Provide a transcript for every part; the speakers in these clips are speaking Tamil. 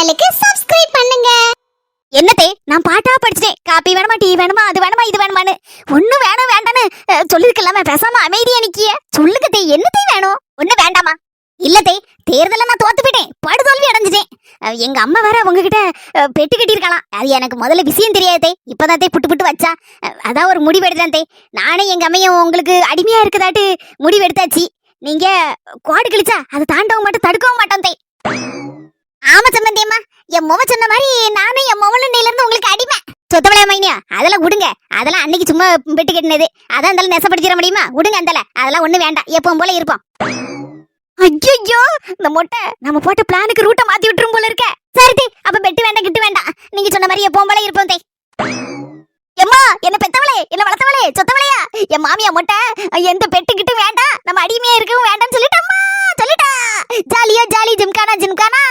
சேனலுக்கு சப்ஸ்கிரைப் பண்ணுங்க. என்னதே நான் பாட்டா படிச்சேன். காப்பி வேணுமா, டீ வேணுமா, அது வேணுமா, இது வேணுமான்னு ஒண்ணும் வேணும் வேண்டான்னு சொல்லிருக்கலாமே. பேசாம அமைதியா நிக்கிய. சொல்லுங்க தே, என்னதே வேணும்? ஒண்ணு வேண்டாமா? இல்லதே, தேர்தல நான் தோத்து போயிட்டேன், படுதோல்வி அடைஞ்சிட்டேன். எங்க அம்மா வேற உங்ககிட்ட பெட்டு கட்டியிருக்கலாம். அது எனக்கு முதல்ல விஷயம் தெரியாதே. இப்பதான் தே புட்டு புட்டு வச்சா. அதான் ஒரு முடிவு எடுத்தேன் தே. நானே எங்க அம்மையும் உங்களுக்கு அடிமையா இருக்குதாட்டு முடிவு எடுத்தாச்சு. நீங்க கோடு கிழிச்சா அதை தாண்டவும் மாட்டோம், தடுக்கவும் மாட்டோம் தே. ஆமா சம்பந்தியம்மா, என் முவ சொன்ன மாதிரி நானும் என் முவலும் இருந்து உங்களுக்கு அடிமை. சொத்தவளையா மைனியா, அதெல்லாம் விடுங்க. அதெல்லாம் அன்னைக்கு சும்மா பெட்டு கட்டினது. அதான் இருந்தாலும் நெசப்படுத்திட முடியுமா? விடுங்க அந்தல, அதெல்லாம் ஒண்ணு வேண்டாம். எப்பவும் போல இருப்போம். ஐயோ, இந்த மொட்டை நம்ம போட்ட பிளானுக்கு ரூட்டை மாத்தி விட்டுரும் போல இருக்க. சரி, அப்ப பெட்டு வேண்டாம், கிட்டு வேண்டாம். நீங்க சொன்ன மாதிரி எப்பவும் போல இருப்போம் தே. எம்மா, என்ன பெத்தவளே, என்ன வளர்த்தவளே, சொத்தவளையா, என் மாமியா மொட்டை எந்த பெட்டு கிட்டு வேண்டாம், நம்ம அடிமையா இருக்கவும் வேண்டாம்னு சொல்லிட்டம்மா, சொல்லிட்டா. ஜாலியா ஜாலி, ஜிம்கானா ஜிம்கானா.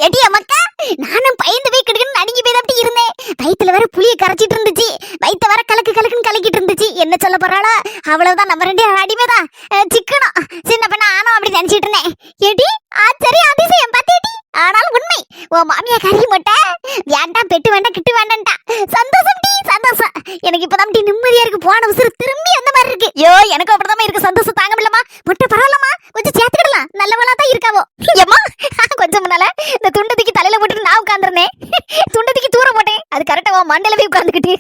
எடிய மக்கா, நானும் பயந்து போய் கிடுக்குன்னு நடுங்கி போய் தான் இருந்தேன். வயித்துல வேற புளிய கரைச்சிட்டு இருந்துச்சு, வயித்த வேற கலக்கு கலக்குன்னு கலக்கிட்டு இருந்துச்சு. என்ன சொல்ல போறாளோ அவ்வளவுதான், நம்ம ரெண்டு அடிமைதான். சிக்கணும் சின்ன பண்ண ஆனோ அப்படி நினைச்சிட்டு இருந்தேன். எடி ஆச்சரிய அதிசயம் பத்தேடி. ஆனாலும் உண்மை, ஓ மாமியா கறி மொட்டை வேண்டாம், பெட்டு வேண்டாம், கிட்டு வேண்டாம்டா. சந்தோஷம் டி, சந்தோஷம். எனக்கு இப்பதான் டி நிம்மதியா இருக்கு. போன உசுறு திரும்பி அந்த மாதிரி இருக்கு. யோ, எனக்கு அப்படிதான் இருக்கு. சந்தோஷம் தாங்க முடியலமா. மொட்டை பரவாயில்லமா, கொஞ்சம் சேர்த்துக்கிடலாம். நல்லவளா தான் இருக்காவோ. ஏமா, கொஞ்சம் முன்னால இந்த துண்டத்துக்கு தலையில போட்டுட்டு நான் உட்காந்துருந்தேன். துண்டத்துக்கு தூர போட்டேன், அது கரெக்டா மண்டையில போய் உட்காந்துக்கிட்டு.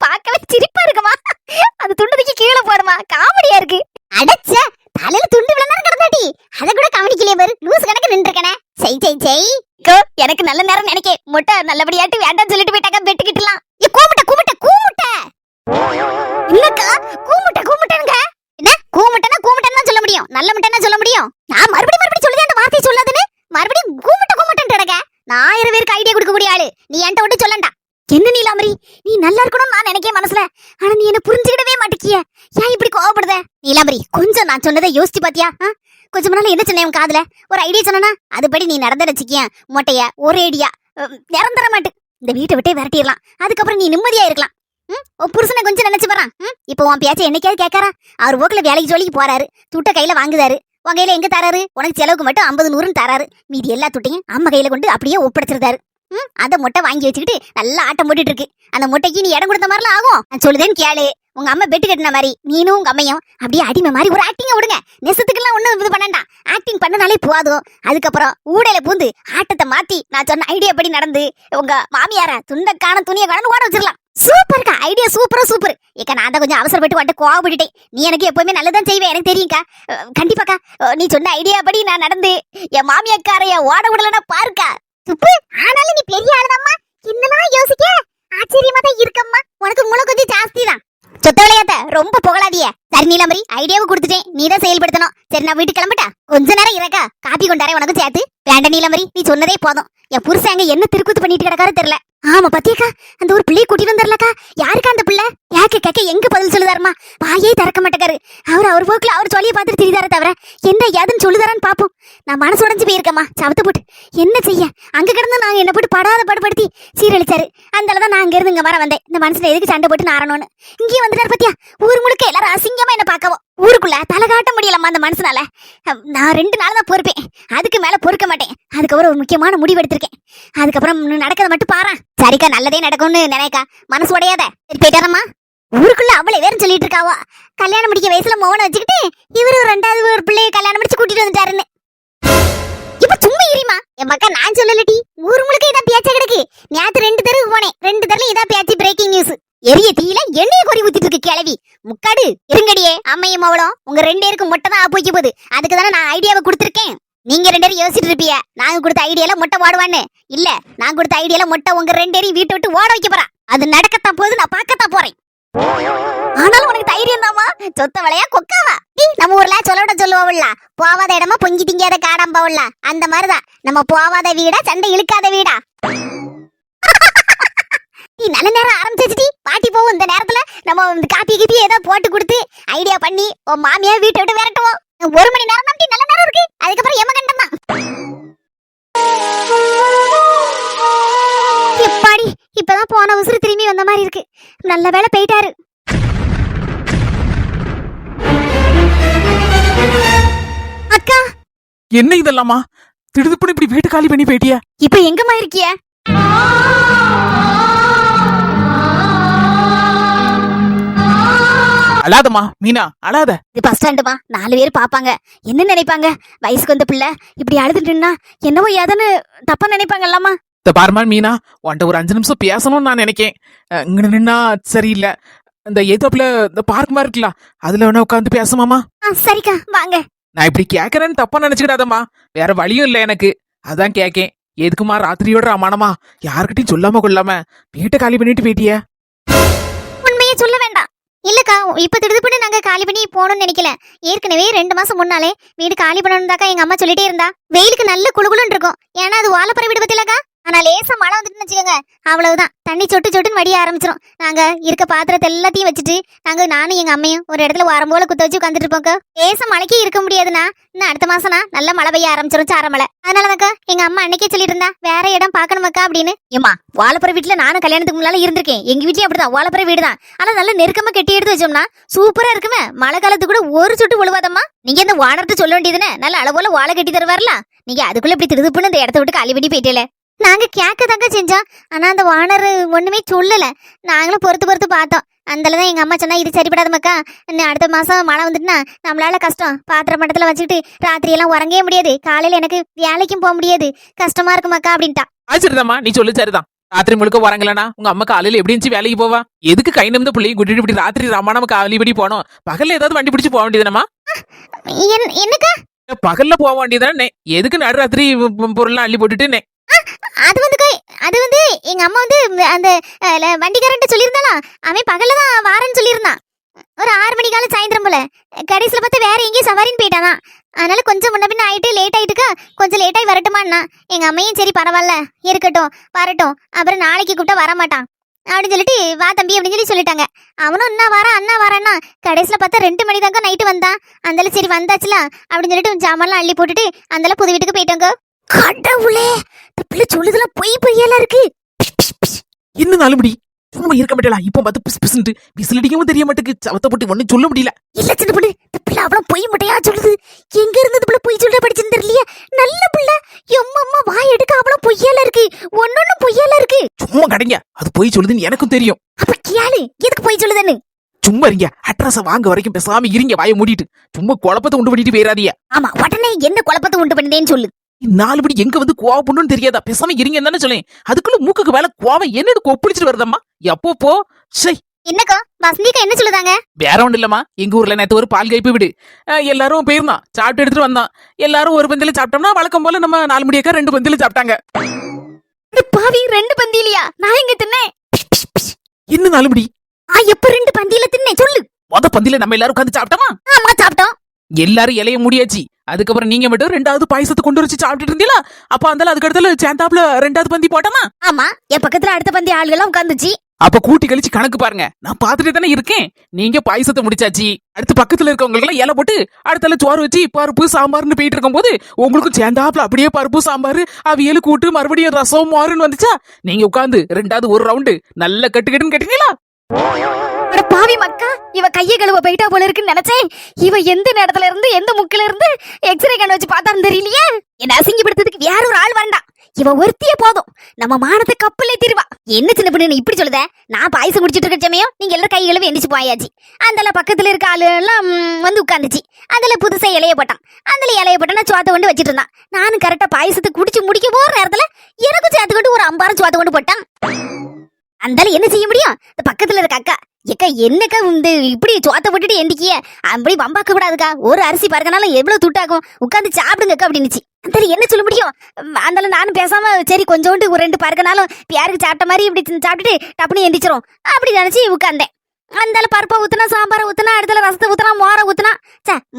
பார்க்கவே சிரிப்பா இருக்குமா. அந்த துண்டத்துக்கு கீழே போடுமா, காமெடியா இருக்கு. அடச்ச, தலையில துண்டு விழுந்தா கிடந்தாடி, அத கூட கவனிக்கலையே பாரு. லூஸ் கணக்கு நின்றுக்கனே. செய் செய் செய். எனக்கு நல்ல நேரம் நினைக்க. மொட்டை நல்லபடியாட்டு வேண்டாம்னு சொல்லிட்டு போயிட்டாக்க. பெட்டு கிட்டலாம். கூமுட்ட கூமுட்ட கூமுட்ட. இல்லக்கா, கூமுட்ட கூமுட்டனுங்க. என்ன கூமுட்டனா கூமுட்டன்னு தான் சொல்ல முடியும், நல்ல முட்டைன்னா சொல்ல முடியும். நான் மறுபடியும் சொல்லுதே அந்த வார்த்தையை சொல்லாதுன்னு மறுபடியும் கூமுட்ட கூமுட்டன்னு கிடக்க. நான் 1000 பேருக்கு ஐடியா கொடுக்கக்கூடிய ஆளு. நீ என்கிட்ட விட்டு சொல்லண்டா. என்ன நீலாமரி, நீ நல்லா இருக்கணும்னு நான் நினைக்க மனசுல. ஆனா நீ என்ன புரிஞ்சுக்கிடவே மாட்டேக்கிய. ஏன் இப்படி கோவப்படுத? நீலாமரி, கொஞ்சம் நான் சொன்னதை யோசிச்சு பாத்தியா? கொஞ்சம் முன்னால என்ன சொன்னேன் உன் காதுல? ஒரு ஐடியா சொன்னா அதுபடி நீ நடந்த வச்சுக்கிய. மொட்டைய ஒரு ஐடியா நிரந்தர மாட்டு இந்த வீட்டை விட்டே விரட்டிடலாம். அதுக்கப்புறம் நீ நிம்மதியா இருக்கலாம். புருஷனை கொஞ்சம் நினைச்சு பாறான். இப்போ உன் பேச்சை என்னைக்காவது கேட்கறா? அவர் போக்குல வேலைக்கு ஜோலிக்கு போறாரு, துட்ட கையில வாங்குதாரு. உன் கையில எங்க தராரு? உனக்கு செலவுக்கு மட்டும் 50 100 தராரு. மீதி எல்லா துட்டையும் அம்மா கையில கொண்டு அப்படியே ஒப்படைச்சிருந்தாரு. அந்த மொட்டை வாங்கி வச்சுக்கிட்டு நல்லா ஆட்டம் போட்டுட்டு இருக்கு. அந்த மொட்டைக்கு நீ இடம் கொடுத்த மாதிரிலாம் ஆகும். நான் சொல்லுதேன்னு கேளு. உங்க அம்மா பெட்டு கட்டின மாதிரி நீனும் உங்க அம்மையும் அப்படியே அடிமை மாதிரி ஒரு ஆக்டிங்க விடுங்க. நெசத்துக்கெல்லாம் ஒண்ணும் இது பண்ணண்டா. ஆக்டிங் பண்ணனாலே போதும். அதுக்கப்புறம் ஊடையில பூந்து ஆட்டத்தை மாத்தி நான் சொன்ன ஐடியா படி நடந்து உங்க மாமியார துண்டக்கான துணியை கலந்து ஓட வச்சிடலாம். சூப்பர்க்கா, ஐடியா சூப்பரா சூப்பர். ஏக்கா, நான் தான் கொஞ்சம் அவசரப்பட்டு வந்துட்டு கோவப்பட்டுட்டேன். நீ எனக்கு எப்பவுமே நல்லதான் செய்வேன், எனக்கு தெரியும்க்கா. கண்டிப்பாக்கா, நீ சொன்ன ஐடியா படி நான் நடந்து என் மாமியாக்காரைய ஓட விடலன்னா பாருக்கா. சுப்பு, ஆனாலும் நீ பெரிய ஆளுதாம்மா. என்னலாம் யோசிக்க ஆச்சரியமா தான் இருக்கம்மா. உனக்கு முளை கொஞ்சம் ஜாஸ்தி தான். சொத்த விளையாட்ட ரொம்ப புகழாதிய. சரி நீலாமரி, ஐடியாவை கொடுத்துட்டேன், நீ தான் செயல்படுத்தணும். சரி, நான் வீட்டுக்கு கிளம்பிட்டா. கொஞ்ச நேரம் இருக்கா, காப்பி கொண்டாரே உனக்கு சேர்த்து. வேண்ட நீலாமரி, நீ சொன்னதே போதும். என் புருஷன் அங்க என்ன திருக்குத்து பண்ணிட்டு கிடக்காரு தெரியல. ஆமா பத்தியக்கா, அந்த ஒரு பிள்ளையை கூட்டிட்டு வந்துடலக்கா. யாருக்கா அந்த பிள்ளை? கேட்க எங்க பதில் சொல்லுதாருமா? வாயே திறக்க மாட்டேக்காரு. அவர் போக்குல அவர் சொல்லிய பார்த்துட்டு திரிதார தவிர என்ன ஏதுன்னு சொல்லுதாரான்னு பாப்போம். நான் மனசு உடஞ்சு போயிருக்கேம்மா. சவத்து போட்டு என்ன செய்ய? அங்க கிடந்து நாங்க என்ன போட்டு படாத படுபடுத்தி சீரழிச்சாரு. அந்தாலதான் நான் அங்க இருந்து இங்க வர வந்தேன். இந்த மனசுல எதுக்கு சண்டை போட்டு நாரணும்னு. இங்கேயே வந்துட்டாரு பத்தியா. ஊர் முழுக்க எல்லாரும் அசிங்கமா என்ன பாக்கவும். ஊருக்குள்ள தலை காட்ட முடியலம்மா அந்த மனசுனால. நான் 2 நாள் தான் பொறுப்பேன், அதுக்கு மேல பொறுக்க மாட்டேன். அதுக்கப்புறம் ஒரு முக்கியமான முடிவு எடுத்திருக்கேன். அதுக்கப்புறம் நடக்கத மட்டும் பாரு. சரிக்கா, நல்லதே நடக்கும்னு நினைக்கா, மனசு உடையாத. போயிட்டாரம்மா. ஊருக்குள்ள அவ்வளவு வேறும் சொல்லிட்டு இருக்காவோ. கல்யாணம் முடிக்க வயசுல மோகனை வச்சுக்கிட்டு இவரு 2வது ஒரு பிள்ளைய கல்யாணம் முடிச்சு கூட்டிட்டு வந்துட்டாருன்னு. இப்ப சும்மா இருமா என் மக்கா, நான் சொல்லலடி. ஊர் முழுக்க இதான் பேச்ச கிடக்கு. நேத்து 2 தெருவுக்கு போனேன், 2 தெருல இதான் பேச்சு. Breaking news. எரிய தீயில எண்ணெய கொறி ஊத்திட்டு இருக்கு கிளவி. முக்காடு இருங்கடியே. அம்மையும் அவளும் உங்க 2 பேருக்கு மொட்டை தான் ஆப்போய்க்க போகுது. அதுக்கு தானே நான் ஐடியாவை கொடுத்துருக்கேன். நீங்க 2 பேரும் யோசிச்சுட்டு இருப்பிய நாங்க கொடுத்த ஐடியால மொட்டை ஓடுவான்னு. இல்ல, நான் கொடுத்த ஐடியால மொட்டை உங்க 2 பேரையும் வீட்டை விட்டு ஓட வைக்க போறா. அது நடக்கத்தான் போகுது, நான் பார்க்கத்தான் போறேன். ஆனாலும் உனக்கு தைரியம் தாமா. சொத்த வளையா கொக்காவா? நம்ம ஊர்ல சொல்லுவோம்ல, போவாத இடமா பொங்கி திங்காத காடாம்பாவுல. அந்த மாதிரிதான் நம்ம போவாத வீடா, சண்டை இழுக்காத வீடா. நீ நல்ல நேரம் ஆரம்பிச்சிருச்சு. பாட்டி போவோம். இந்த நேரத்துல நம்ம காப்பி கீப்பி ஏதோ போட்டு கொடுத்து ஐடியா பண்ணி உன் மாமியா வீட்டை விட்டு விரட்டுவோம். 1 மணி நேரம் தான் நல்ல நேரம் இருக்கு. அதுக்கப்புறம் எமகண்டம் தான். எப்பாடி, இப்பதான் போன உசுறு திரும்பி வந்த மாதிரி இருக்கு. நல்ல வேலை போயிட்டாரு. அக்கா, என்ன இதெல்லாமா? திடுதுப்புன்னு இப்படி வீட்டு காலி பண்ணி போயிட்டியா? இப்ப எங்கம்மா இருக்கிய? அழாதம்மா மீனா, அழாத. இது பஸ் ஸ்டாண்டுமா, 4 பேர் பாப்பாங்க. என்ன நினைப்பாங்க? வயசுக்கு வந்த பிள்ளை இப்படி அழுதுட்டுன்னா என்னவோ ஏதன்னு தப்பா நினைப்பாங்கல்லம்மா. இந்த பாருமா மீனா, உன்ட்ட ஒரு 5 நிமிஷம் பேசணும்னு நான் நினைக்கேன். இங்க நின்னா சரியில்லை. இந்த எதோப்புல இந்த பார்க் மாதிரி இருக்குல்ல, அதுல வேணா உட்காந்து பேசுமாமா? சரிக்கா வாங்க. நான் இப்படி கேக்குறேன்னு தப்பா நினைச்சுக்கிடாதம்மா, வேற வழியும் இல்ல எனக்கு, அதான் கேக்கேன். எதுக்குமா ராத்திரியோட அமானமா யாருக்கிட்டையும் சொல்லாம கொள்ளாம வீட்டை காலி பண்ணிட்டு போயிட்டிய? உண்மையை சொல்ல வேண்டாம். இல்லக்கா, இப்ப திடுதுப்புன்னு நாங்க காலி பண்ணி போகணும்னு நினைக்கல. ஏற்கனவே 2 மாசம் முன்னாலே வீடு காலி பண்ணணும்தாக்கா எங்க அம்மா சொல்லிட்டே இருந்தா. வெயிலுக்கு நல்ல குளுகுளுன்னு இருக்கும், ஏன்னா அது வாழைப்பற வீடு பத்திலக்கா. ஆனா லேசா மழை வந்துட்டுன்னு வச்சுக்கோங்க, அவ்வளவுதான், தண்ணி சொட்டு சொட்டுன்னு வடிய ஆரம்பிச்சிடும். நாங்க இருக்க பாத்திரத்தை எல்லாத்தையும் வச்சுட்டு நானும் எங்க அம்மையும் ஒரு இடத்துல வாரம் போல குத்த வச்சு உட்காந்துட்டு இருப்போம்க்கா. லேசா மழைக்கே இருக்க முடியாதுன்னா இன்னும் அடுத்த மாசம்னா நல்ல மழை பெய்ய ஆரம்பிச்சிடும், சார மழை. அதனாலதாக்கா எங்க அம்மா அன்னைக்கே சொல்லிட்டு இருந்தா வேற இடம் பாக்கணுமாக்கா அப்படின்னு. ஏமா, வாழைப்பற வீட்டுல நானும் கல்யாணத்துக்கு முன்னால இருந்திருக்கேன். எங்க வீட்லயும் அப்படிதான் வாழைப்பற வீடு தான். ஆனா நல்ல நெருக்கமா கட்டி எடுத்து வச்சோம்னா சூப்பரா இருக்குமே. மழை காலத்துக்கு கூட ஒரு சுட்டு விழுவாதம்மா. நீங்க இந்த வானர்கிட்ட சொல்ல வேண்டியதுன்னு நல்ல அளவுல வாழை கட்டி தருவார்ல. நீங்க அதுக்குள்ள இப்படி திடுதுப்புன்னு இந்த இடத்த விட்டு காலி பண்ணி போயிட்டே. நாங்க கேட்க தாங்க செஞ்சோம், ஆனா அந்த வானர் ஒண்ணுமே சொல்லல. நாங்களும் பொறுத்து பார்த்தோம். அந்தலதான் எங்க அம்மா சொன்னா, இது சரிப்படாத மக்கா, இன்னும் அடுத்த மாசம் மழை வந்துட்டுனா நம்மளால கஷ்டம். பாத்திர மட்டத்துல வச்சுக்கிட்டு ராத்திரி எல்லாம் உறங்கவே முடியாது, காலையில எனக்கு வேலைக்கும் போக முடியாது, கஷ்டமா இருக்கு மக்கா அப்படின்ட்டா. சரிதாம்மா, நீ சொல்லு சரிதான். ராத்திரி முழுக்க வரங்களா உங்க அம்மா காலையில எப்படி இருந்துச்சு வேலைக்கு போவா? எதுக்கு கை நம்பி பிள்ளையும் கூட்டிட்டு இப்படி ராத்திரி ராமானம காலிபடி போனோம்? பகல்ல ஏதாவது வண்டி பிடிச்சு போக வேண்டியதுனமா? என்னக்கா பகல்ல போக வேண்டியதானே, எதுக்கு நடுராத்திரி பொருள்லாம் அள்ளி போட்டுட்டு? அது வந்து எங்க அம்மா வந்து அந்த வண்டிக்காரன்ட்ட சொல்லியிருந்தானா, அவன் பகல்ல தான் வாரன்னு சொல்லியிருந்தான். ஒரு 6 மணி காலம் சாயந்தரம் போல. கடைசியில பார்த்து வேற எங்கேயும் சவாரின்னு போயிட்டானா. அதனால கொஞ்சம் முன்ன பின்ன ஆயிட்டு லேட் ஆயிட்டுக்கா, கொஞ்சம் லேட்டாகி வரட்டுமான்னா. எங்க அம்மையும் சரி பரவாயில்ல இருக்கட்டும் வரட்டும், அப்புறம் நாளைக்கு கூப்பிட்டா வரமாட்டான் அப்படின்னு சொல்லிட்டு வா தம்பி அப்படின்னு சொல்லிட்டாங்க. அவனும் அண்ணா வரான்னா கடைசியில பார்த்தா 2 மணி தாங்க நைட்டு வந்தான். அந்தால சரி வந்தாச்சுல அப்படின்னு சொல்லிட்டு ஜாமான்லாம் அள்ளி போட்டுட்டு அந்தால புது வீட்டுக்கு போயிட்டாங்க. கடவுளே, பிள்ளை சொல்லுதெல்லாம் பொய் பொய்யெல்லாம் இருக்கு. இன்னும் நாலுபடி சும்மா இருக்க மாட்டேலா. இப்ப பார்த்து பிஸ் பிஸ்ன்ட்டு விசிலடிக்கவும் தெரிய மாட்டேக்கு, சவத்தை போட்டு ஒன்னும் சொல்ல முடியல. இல்ல சின்ன பிள்ளை, இந்த பிள்ளை அவ்வளவு பொய் முட்டையா சொல்லுது. எங்க இருந்தது பிள்ளை பொய் சொல்ல படிச்சுன்னு தெரியலையா? நல்ல பிள்ளை, எம்மம்மா வாய் எடுக்க அவ்வளவு பொய்யால இருக்கு, ஒன்னொன்னு பொய்யால இருக்கு. சும்மா கடைங்க, அது பொய் சொல்லுதுன்னு எனக்கும் தெரியும். அப்ப கேளு, எதுக்கு பொய் சொல்லுதுன்னு. சும்மா இருங்க, அட்ரஸ வாங்க வரைக்கும் பேசாம இருங்க, வாயை மூடிட்டு. சும்மா குழப்பத்தை உண்டு பண்ணிட்டு போயிடாதீங்க. ஆமா, உடனே என்ன குழப்பத்தை உண்டு பண்ணிட்டேன்னு சொல்லு. நாலுபடி எங்க வந்து கோவப்படணும்னு தெரியாதா? பேசாம இருங்க தானே சொல்லேன். அதுக்குள்ள மூக்குக்கு வேலை கோவம் என்னன்னு கொப்பளிச்சுட்டு வருதம்மா. எப்போ என்னக்கா வசந்திக்கா என்ன சொல்லுதாங்க? வேற ஒண்ணு இல்லம்மா, எங்க ஊர்ல நேத்து ஒரு பால் கைப்பு விடு, எல்லாரும் போயிருந்தான், சாப்பிட்டு எடுத்துட்டு வந்தான். எல்லாரும் ஒரு பந்தியில சாப்பிட்டோம்னா வழக்கம் போல நம்ம 4 மணியக்கா 2 பந்தியில சாப்பிட்டாங்க. பாவி, 2 பந்தியிலையா? நான் எங்க தின்னேன்? இன்னும் 4 மணி எப்ப 2 பந்தியில தின்னேன் சொல்லு. மொத பந்தியில நம்ம எல்லாரும் உட்காந்து சாப்பிட்டோமா? ஆமா சாப்பிட்டோம். எல்லாரும் இலைய முடியாச்சு. அதுக்கப்புறம் நீங்க மட்டும் 2வது பாயசத்தை கொண்டு வச்சு சாப்பிட்டு இருந்தீங்களா? அப்ப அந்த அதுக்கு அடுத்த சேர்ந்தாப்புல 2வது பந்தி போட்டோமா? ஆமா, என் பக்கத்துல அடுத்த பந்தி ஆளுகெல்லாம் உட்காந்துச்சு. அப்ப கூட்டி கழிச்சு கணக்கு பாருங்க, நான் பாத்துட்டே தானே இருக்கேன். நீங்க பாயசத்தை முடிச்சாச்சு, அடுத்து பக்கத்துல இருக்கவங்களுக்கு எல்லாம் இலை போட்டு அடுத்தால சோறு வச்சு பருப்பு சாம்பார்னு போயிட்டு இருக்கும் போது உங்களுக்கும் சேர்ந்தாப்புல அப்படியே பருப்பு சாம்பார் அவியல் கூட்டு மறுபடியும் ரசம் மாறுன்னு வந்துச்சா? நீங்க உட்காந்து 2வது ஒரு ரவுண்டு நல்ல கட்டுக்கட்டுன்னு கட்டினீங்களா? பாவி மக்கா, இவ கைய கழுவ போயிட்டா போல இருக்குன்னு நினைச்சேன். இவ எந்த நேரத்துல இருந்து எந்த முக்கில இருந்து எக்ஸ்ரே கண்ண வச்சு பார்த்தான்னு தெரியலையே. என்ன அசிங்கப்படுத்துறதுக்கு வேற ஒரு ஆள் வேண்டாம், இவ ஒருத்தியே போதும், நம்ம மானத்தை கப்பலே திருவா. என்ன சின்ன பொண்ணு இப்படி சொல்லுத? நான் பாயசம் குடிச்சிட்டு இருக்க சமயம் நீங்க எல்லாரும் கை கழுவி எந்திரிச்சு போயாச்சு. அந்தல பக்கத்துல இருக்க ஆளு எல்லாம் வந்து உட்காந்துச்சு. அதுல புதுசா இலைய போட்டான். அதுல இலைய போட்டா நான் சோத்த கொண்டு வச்சிட்டு இருந்தான். நானும் கரெக்டா பாயசத்தை குடிச்சு முடிக்க போற நேரத்துல எனக்கும் சேர்த்து கொண்டு ஒரு 50 சோத்த கொண்டு போட்டான். அந்தால என்ன செய்ய முடியும்? பக்கத்துல இருக்க அக்கா, ஏக்கா என்னக்கா இந்த இப்படி சோத்த போட்டுட்டு எந்திக்கிய, அப்படி வம்பாக்க கூடாதுக்கா, ஒரு அரிசி பறக்கனாலும் எவ்வளவு துட்டாகும், உட்காந்து சாப்பிடுங்கக்கா அப்படின்னுச்சு. அந்த என்ன சொல்ல முடியும்? அதனால நானும் பேசாம சரி கொஞ்சோண்டு ஒரு 2 பறக்கனாலும் யாருக்கு சாப்பிட்ட மாதிரி இப்படி சாப்பிட்டுட்டு டப்புனு எந்திரிச்சிரும் அப்படி நினைச்சு உட்கார்ந்தேன். அந்தால பருப்பை ஊத்துனா, சாம்பாரை ஊத்துனா, அடுத்தல ரசத்தை ஊத்துனா, மோரை ஊத்துனா.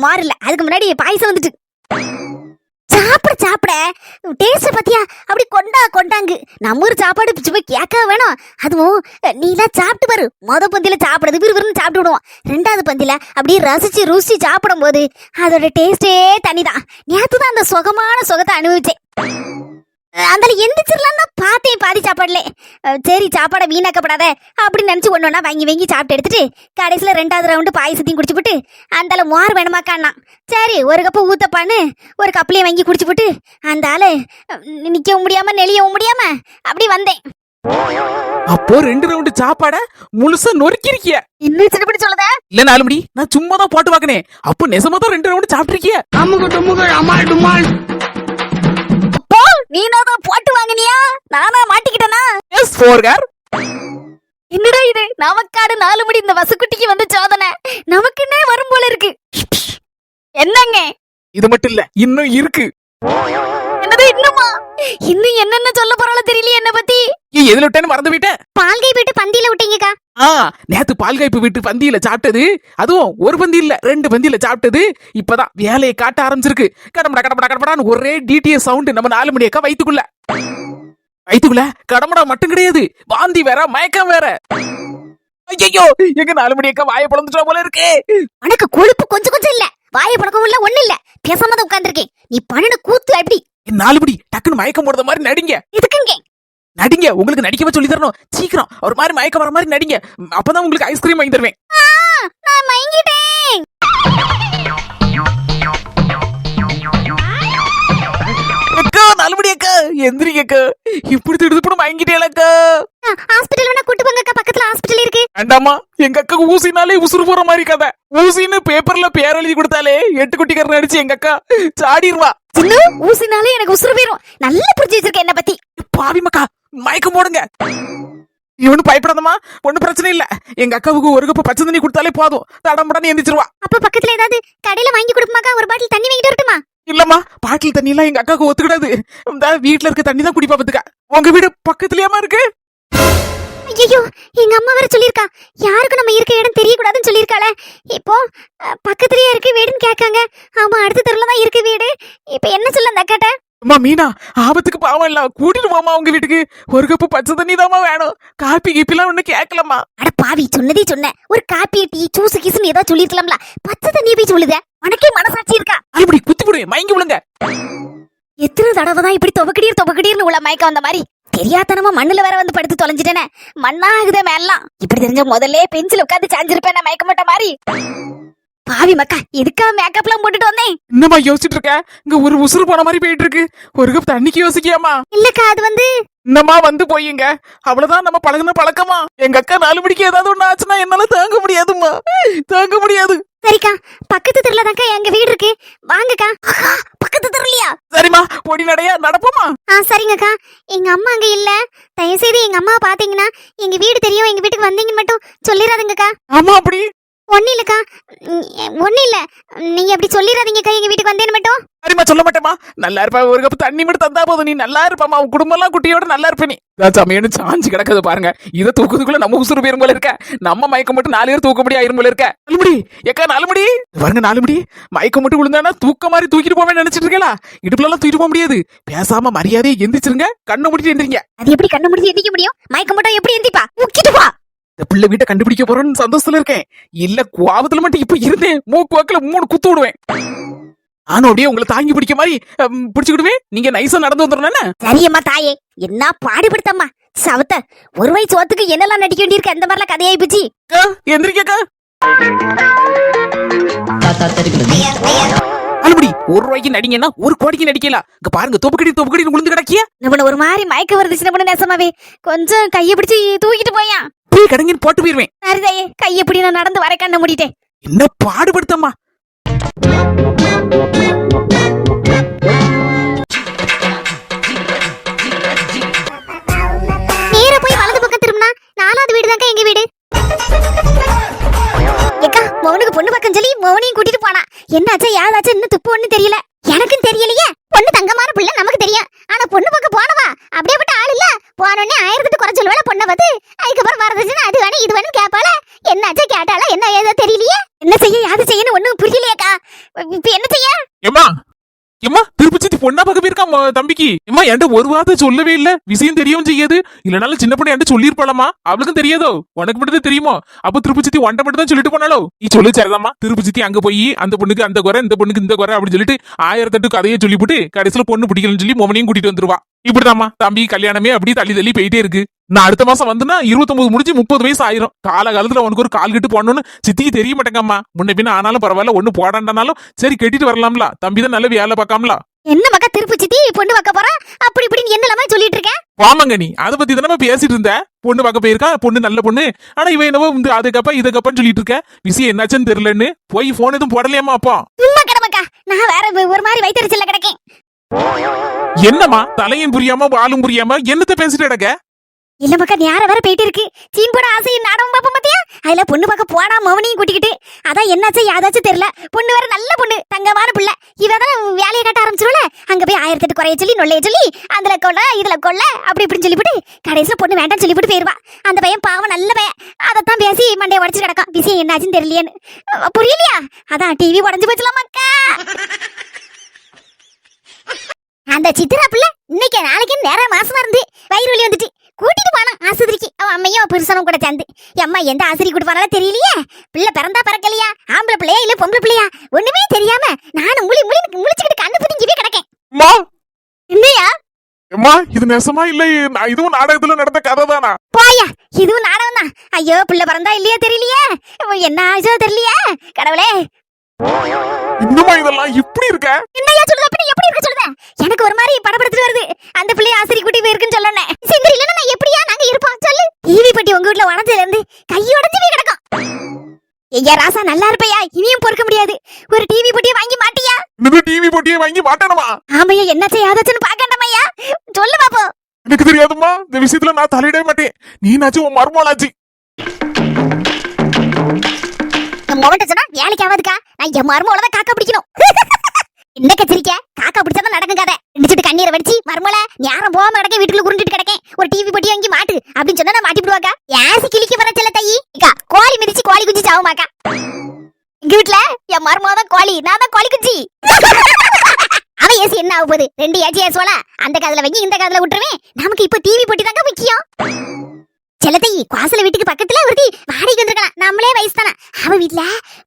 மோர் இல்ல, அதுக்கு முன்னாடி பாயசம் வந்துட்டு. சாப்பிட டேஸ்ட் பாத்தியா? அப்படி கொண்டாங்க. நம்ம ஒரு சாப்பாடு சும்மா கேட்க வேணும். அதுவும் நீலாம் சாப்பிட்டு பாரு. மொத பந்தியில சாப்பிடுறது விறுவிறுன்னு சாப்பிட்டு விடுவோம். 2வது பந்தியில அப்படியே ரசிச்சு ருசி சாப்பிடும் போது அதோட டேஸ்டே தனிதான். நேத்து தான் அந்த சுகமான சுகத்தை அனுபவிச்சேன். அந்த எந்திரிச்சிடலாம் தான் பார்த்தேன் பாதி சாப்பாடுல. சரி சாப்பாடை வீணாக்கப்படாத அப்படின்னு நினைச்சு ஒன்னொன்னா வாங்கி வாங்கி சாப்பிட்டு எடுத்துட்டு கடைசியில 2வது ரவுண்டு பாயசத்தையும் குடிச்சு போட்டு அந்த மோர் வேணுமாக்கான்னா சரி ஒரு கப்பு ஊத்தப்பான்னு ஒரு கப்லயே வாங்கி குடிச்சு போட்டு அந்த ஆளு நிக்கவும் முடியாம நெளியவும் முடியாம அப்படி வந்தேன். அப்போ 2 ரவுண்டு சாப்பாட முழுசா நொறுக்கிருக்கிய. இன்னும் சின்னப்படி சொல்லுத இல்ல 4 மணி நான் சும்மா தான் போட்டு வாக்கினேன். அப்போ நெசமா தான் 2 ரவுண்டு சாப்பிட்டிருக்கிய. அப்போ நீனாதான் போட்டு வாங்கினியா நானா மாட்டிக்கிட்டனா? எஸ் ஃபோர்கார். என்னடா இது நமக்காடு 4 மணி இந்த வசுக்குட்டிக்கு வந்து சோதனை நமக்குன்னே வரும் போல இருக்கு. என்னங்க இது மட்டும் இல்ல இன்னும் இருக்கு. என்னது இன்னுமா? இன்னும் என்னென்ன சொல்ல போறாளோ தெரியலையே என்ன பத்தி. எதுல விட்டேன்னு மறந்து விட்டேன். பால்கை போயிட்டு பந்தியில விட்டீங்கக்கா. நேத்து பால்காய்ப்பு வீட்டு பந்தியில சாப்பிட்டது, அதுவும் ஒரு பந்தி இல்ல 2 பந்தியில சாப்பிட்டது இப்பதான் வேலையை காட்ட ஆரம்பிச்சிருக்கு. கடமடா கடமடா கடமடான்னு ஒரே டிடிஎஸ் சவுண்ட் நம்ம 4 மணி அக்கா வயித்துக்குள்ள கடமடா மட்டும் கிடையாது, வாந்தி வேற மயக்கம் வேற. ஐயோ எங்க 4 மணி அக்கா வாயை பிளந்துட்டா போல இருக்கு. உனக்கு கொழுப்பு கொஞ்சம் கொஞ்சம் இல்ல, வாயை பழக்கம் இல்ல, ஒண்ணு இல்ல, பேசாம தான் உட்கார்ந்திருக்கேன். நீ பண்ணுன கூத்து எப்படி? 4 மணி டக்குன்னு மயக்கம் போடுற மாதிரி நடிங்க. எதுக்குங்க நடிங்க, உங்களுக்கு நடிக்கவே சொல்லி தரணும். சீக்கிரம் ஒரு மாதிரி மயக்கம் வர மாதிரி நடிங்க, அப்பதான் உங்களுக்கு ஐஸ்கிரீம் வாங்கி தருவேன். நான் மயங்கிட்டேன். அக்கா 4 மணி அக்கா எந்திரிங்க அக்கா, இப்படி திடுதுப்புன்னு மயங்கிட்டேலக்கா. ஹாஸ்பிடல் வேணா கூட்டு போங்க அக்கா, பக்கத்துல ஹாஸ்பிடல் இருக்கு. வேண்டாமா, எங்க அக்கா ஊசினாலே உசுறு போற மாதிரி கதை. ஊசின்னு பேப்பர்ல பேர் எழுதி கொடுத்தாலே 8 குட்டிக்காரன் அடிச்சு எங்க அக்கா சாடிடுவா. சின்ன ஊசினாலே எனக்கு உசுறு போயிரும். நல்லா புரிஞ்சு வச்சிருக்கேன் என்ன பத்தி. பாவி மக்கா மயக்கம் போடுங்க. இவனு பயப்படாதமா, ஒண்ணு பிரச்சனை இல்ல. எங்க அக்காவுக்கு ஒரு கப்பு பச்சை தண்ணி கொடுத்தாலே போதும், தடம்படன்னு எந்திரிச்சிருவா. அப்ப பக்கத்துல ஏதாவது கடையில வாங்கி கொடுக்குமாக்கா? ஒரு பாட்டில் தண்ணி வாங்கிட்டு வரட்டுமா? இல்லம்மா, பாட்டில் தண்ணி எல்லாம் எங்க அக்காவுக்கு ஒத்துக்கிடாது. இந்த வீட்டுல இருக்க தண்ணி தான் குடிப்பா பத்துக்கா. உங்க வீடு பக்கத்துலயாமா இருக்கு? ஐயோ எங்க அம்மா வேற சொல்லிருக்கா யாருக்கும் நம்ம இருக்க இடம் தெரியக்கூடாதுன்னு சொல்லிருக்காளே. இப்போ பக்கத்துலயே இருக்கு வீடுன்னு கேட்காங்க. ஆமா அடுத்த தெருல தான் இருக்கு வீடு. இப்ப என்ன சொல்ல அந்த அக்காட்ட? அம்மா மீனா, ஆபத்துக்கு பாவம் இல்ல, கூட்டிட்டு போமா உங்க வீட்டுக்கு. ஒரு கப்பு பச்சை தண்ணி தாமா வேணும், காப்பி கீப்பிலாம் ஒண்ணு கேட்கலாமா? அட பாவி சொன்னதே சொன்ன, ஒரு காப்பி டீ ஜூஸ் கீஸ்னு ஏதாவது சொல்லிருக்கலாம்ல, பச்சை தண்ணியை போய் சொல்லுத. உனக்கே மனசாட்சி இருக்கா? அப்படி குத்தி போடுவேன், மயங்கி விழுங்க. எத்தனை தடவை தான் இப்படி தொபக்கடீர்னு உள்ள மயக்கம் வந்த மாதிரி. தெரியாதனமா மண்ணுல வேற வந்து படுத்து தொலைஞ்சிட்டேனே, மண்ணாகுதே மேலாம். இப்படி தெரிஞ்ச முதல்ல பெஞ்சில உட்காந்து சாஞ்சிருப்பேன் மயக்க மாட்ட மாதிரி. பாவி மக்கா, எதுக்கா மேக்கப் எல்லாம் போட்டுட்டு வந்தேன்? என்னமா யோசிச்சுட்டு இருக்க? இங்க ஒரு உசுறு போன மாதிரி போயிட்டு இருக்கு. ஒரு கப் தண்ணிக்கு யோசிக்கியாமா? இல்லக்கா அது வந்து என்னமா வந்து போயிங்க, அவ்வளவுதான் நம்ம பழகுன பழக்கமா. எங்க அக்கா 4 மணிக்கு ஏதாவது ஒண்ணு ஆச்சுன்னா என்னால தாங்க முடியாதுமா, தாங்க முடியாது. சரிக்கா, பக்கத்து தெருல தான்க்கா எங்க வீடு இருக்கு, வாங்கக்கா. பக்கத்து தெருலையா? சரிம்மா, பொடி நடையா நடப்போமா? சரிங்கக்கா. எங்க அம்மா அங்க இல்ல, தயவு செய்து எங்க அம்மாவை பாத்தீங்கன்னா எங்க வீடு தெரியும், எங்க வீட்டுக்கு வந்தீங்கன்னு மட்டும் சொல்லிடாதீங்கக்கா. ஆமா அப்படி ஒண்ணு இல்லக்கா, ஒண்ணு இல்ல, நீங்க அப்படி சொல்லிடாதீங்கக்கா எங்க வீட்டுக்கு வந்தேன்னு மட்டும். சரிம்மா சொல்ல மாட்டேமா, நல்லா இருப்பா. ஒரு கப் தண்ணி மட்டும் தந்தா போதும், நீ நல்லா இருப்பாமா. உன் குடும்பம் எல்லாம் குட்டியோட நல்லா இருப்ப. நீ சமையன்னு சாஞ்சு கிடக்குது பாருங்க. இதை தூக்குறதுக்குள்ள நம்ம உசுறு பேரும் போல இருக்க. நம்ம மயக்கம் மட்டும் 4 பேர் தூக்க முடியும் ஆயிரும் போல இருக்க. 4 மணி ஏக்கா, 4 மணி பாருங்க. 4 மணி மயக்கம் மட்டும் விழுந்தானா தூக்க மாதிரி தூக்கிட்டு போவேன் நினைச்சிட்டு இருக்கா? இடுப்புல எல்லாம் தூக்கிட்டு போக முடியாது. பேசாம மரியாதையை எந்திரிச்சிருங்க, கண்ணை முடிட்டு எந்திரிங்க. அது எப்படி கண்ணை முடிச்சு எந்திரிக்க முடியும்? மயக்கம் மட்டும் எப்படி எந்திரிப்பா? முக்கிட்டு பா. இந்த பிள்ளை வீட்டை கண்டுபிடிக்க போறேன்னு சந்தோஷத்துல இருக்கேன். இல்ல கோவத்துல மட்டும் இப்ப இருந்தேன், மூக்கு வாக்குல 3 குத்து விடுவேன். ஆனா அப்படியே உங்களை தாங்கி பிடிக்க மாதிரி பிடிச்சுக்கிடுவேன். நீங்க நைஸா நடந்து வந்துடணும். சரியம்மா தாயே, என்ன பாடுபடுத்தம்மா சவத்த. ஒரு வயசு சோத்துக்கு என்னெல்லாம் நடிக்க வேண்டியிருக்கு, அந்த மாதிரிலாம் கதையாயி போச்சு. எந்திரிக்கா. அலுபடி 1 ரூபாய்க்கு நடிங்கன்னா 1 கோடிக்கு நடிக்கலாம். இங்க பாருங்க, தொப்புக்கடி விழுந்து கிடக்கிய. நம்மள ஒரு மாதிரி மயக்க வருது சின்ன நெசமாவே. கொஞ்சம் கையை பிடிச்சு தூக்கிட்டு போயா. போய் கடங்கன்னு போட்டு போயிருவேன். சரி தாயே, கையை பிடி, நான் நடந்து வர கண்ண மூடிட்டேன். என்ன பாடுபடுத்தம்மா. நேரா போய் வலது பக்கம் திரும்பினா 4வது வீடு தான்க்கா எங்க வீடு. ஏக்கா, மௌனுக்கு பொண்ணு பக்கம் சொல்லி மௌனையும் கூட்டிட்டு போனா. என்னாச்சா ஏதாச்சும் இன்னும் துப்பு ஒண்ணு தெரியல. எனக்கும் தெரியலையே. பொண்ணு தங்கமான பிள்ளை நமக்கு தெரியும், ஆனா பொண்ணு பக்கம் போனவா அப்படியேப்பட்ட ஆள் இல்ல. போனோடனே 1000 குறை சொல்லுவாள பொண்ணை பார்த்து. அதுக்கப்புறம் வரதுச்சுன்னா அது வேணும் இது வேணும் கேட்பாள. என்னாச்சா கேட்டாளா என்ன ஏதோ தெரியலையே. என்ன செய்ய யாது செய்யன்னு ஒண்ணும் புரியலையேக்கா. இப்ப என்ன செய்ய? எம்மா திருப்பி பொண்ணா பக்கம் போயிருக்கா தம்பிக்கு. எம்மா என்கிட்ட ஒரு வார்த்தை சொல்லவே இல்ல. விஷயம் தெரியவும் செய்யாது. இல்லனாலும் சின்ன பொண்ணு என்கிட்ட சொல்லிருப்பாளமா. அவளுக்கும் தெரியாதோ? உனக்கு மட்டும் தான் தெரியுமோ? அப்ப திருப்பி ஒன்றை மட்டும் தான் சொல்லிட்டு போனாலோ? நீ சொல்லு சரிதாமா. திருப்பி அங்க போய் அந்த பொண்ணுக்கு அந்த குறை, இந்த பொண்ணுக்கு இந்த குறை அப்படின்னு சொல்லிட்டு 1008 கதையை சொல்லி போட்டு கடைசியில பொண்ணு பிடிக்கலன்னு சொல்லி மோமனையும் கூட்டிட்டு வந்துருவா. இப்படிதாம்மா தம்பி கல்யாணமே அப்படி தள்ளி தள்ளி போயிட்டே இருக்கு. நான் அடுத்த மாசம் வந்துன்னா 29 முடிஞ்சு 30 வயசு ஆயிரும். காலகாலத்துல உனக்கு ஒரு கால் கட்டு போடணும்னு சித்திக்கு தெரிய மாட்டேங்கம்மா. முன்ன பின்ன ஆனாலும் பரவாயில்ல, ஒண்ணு போடாண்டானாலும் சரி கட்டிட்டு வரலாம்ல. தம்பி தான் நல்ல வேலை பார்க்காமல. என்ன மக்கா திருப்பு சித்தி பொண்ணு பார்க்க போறா அப்படி இப்படின்னு என்னலாமா சொல்லிட்டு இருக்கேன். வாமாங்க நீ அதை பத்தி தானே பேசிட்டு இருந்த. பொண்ணு பார்க்க போயிருக்கா, பொண்ணு நல்ல பொண்ணு. ஆனா இவன் என்னவோ வந்து அதுக்கப்பா இதுக்கப்பன்னு சொல்லிட்டு இருக்க. விஷயம் என்னாச்சுன்னு தெரியலன்னு போய் போன் எதுவும் போடலையாமா அப்பா? சும்மா கிடமக்கா, நான் வேற ஒரு மாதிரி வயிற்றுச்சல்ல கிடக்கேன். என்னம்மா தலையும் புரியாம வாலும் புரியாம என்னத்த பேசிட்டு கிடக்க? இல்ல மக்கா, நேரம் வேற போயிட்டு இருக்கு. சீன் போட ஆசை நாடகம் பாப்ப மாத்தியா? அதுல பொண்ணு பார்க்க போனா மவனையும் கூட்டிக்கிட்டு அதான் என்னாச்சு யாதாச்சும் தெரியல. பொண்ணு வேற நல்ல பொண்ணு, தங்கமான பிள்ளை. இவதான் வேலையை கட்ட ஆரம்பிச்சிருவல. அங்க போய் 1008 குறைய சொல்லி நொல்லைய சொல்லி அதுல கொள்ள இதுல கொள்ள அப்படி இப்படின்னு சொல்லிவிட்டு கடைசியில பொண்ணு வேண்டாம்னு சொல்லிவிட்டு போயிருவா. அந்த பையன் பாவம் நல்ல பையன். அதைத்தான் பேசி மண்டையை உடச்சு கிடக்கான். விஷயம் என்னாச்சுன்னு தெரியலையேன்னு. புரியலையா? அதான் டிவி உடஞ்சு போச்சுலாம் மக்கா. அந்த சித்திரா பிள்ளை இன்னைக்கு நாளைக்கு நேரம் மாசமா இருந்து வயிறு வலி வந்துட்டு கூட்டிட்டு போனா ஆஸ்பத்திரிக்கு. அவன் அம்மையும் புருஷனும் கூட சேர்ந்து. அம்மா எந்த ஆசிரி கூட்டு போனாலும் தெரியலையே. பிள்ளை பிறந்தா பிறக்கலையா, ஆம்பளை பிள்ளையா இல்ல பொம்பளை பிள்ளையா ஒண்ணுமே தெரியாம நானும் முழிச்சுக்கிட்டு கண்ணு புதிங்கிவே கிடக்கேன். அம்மா என்னையா? அம்மா இது நெசமா இல்ல இதுவும் நாடகத்துல நடந்த கதை தானா? போயா, இதுவும் நாடகம் தான். ஐயோ பிள்ளை பிறந்தா இல்லையா தெரியலையே, என்ன ஆச்சோ தெரியலையே. கடவுளே, இன்னுமா இதெல்லாம் இப்படி இருக்க? என்னையா சொல்லுத? அப்படி எப்படி இருக்க சொல்லுத? எனக்கு ஒரு மாதிரி படபடத்துட்டு வருது. அந்த பிள்ளைய ஆசிரி கூட்டி போயிருக்குன்னு சொல்லணும். சிங்கர் இல்லன்னா நான் எப்படியா நாங்க இருப்போம் சொல்லு. டிவி பட்டி உங்க வீட்டுல உடஞ்சதுல இருந்து கை உடஞ்சவே கிடக்கும். ஐயா ராசா நல்லா இருப்பையா, இனியும் பொறுக்க முடியாது. ஒரு டிவி பொட்டியை வாங்கி மாட்டியா? இந்த டிவி போட்டியை வாங்கி மாட்டேனமா? ஆமையா, என்னாச்சு யாதாச்சுன்னு பாக்கண்டமையா சொல்லு பாப்போம். எனக்கு தெரியாதுமா, இந்த விஷயத்துல நான் தலையிடவே மாட்டேன். நீனாச்சும் உன் மருமகளாச்சு. மொமெண்ட் சொன்னா வேலைக்கு ஆகாதுக்கா. நான் என் மருமோளதான் காக்கா பிடிக்கணும். என்ன கச்சிரிக்க? காக்கா பிடிச்சாதான் நடக்கும் கதை. இடிச்சிட்டு கண்ணீரை வடிச்சு மருமோல ஞாரம் போகாம கிடக்கேன், வீட்டுக்குள்ள உருண்டுட்டு கிடக்கேன். ஒரு டிவி பொட்டி வாங்கி மாட்டு அப்படின்னு சொன்னா நான் மாட்டி விடுவாக்கா. யாசி கிளிக்க வர செல்ல தையி கோழி மிதிச்சு கோழி குஞ்சு சாவுமாக்கா. எங்க வீட்டுல என் மருமோதான் கோழி, நான் தான் கோழி குஞ்சி. அவன் ஏசி என்ன ஆக போகுது? 2 ஏசி ஏசுவால. அந்த காதுல வாங்கி இந்த காதுல விட்டுருவேன். நமக்கு இப்ப டிவி பொட்டி தாங்க முக்கியம். செல்லத்தை குவாசல வீட்டுக்கு பக்கத்துல ஒருத்தி வாடகைக்கு வந்திருக்கலாம். நம்மளே வயசு தானே. அவ வீட்டுல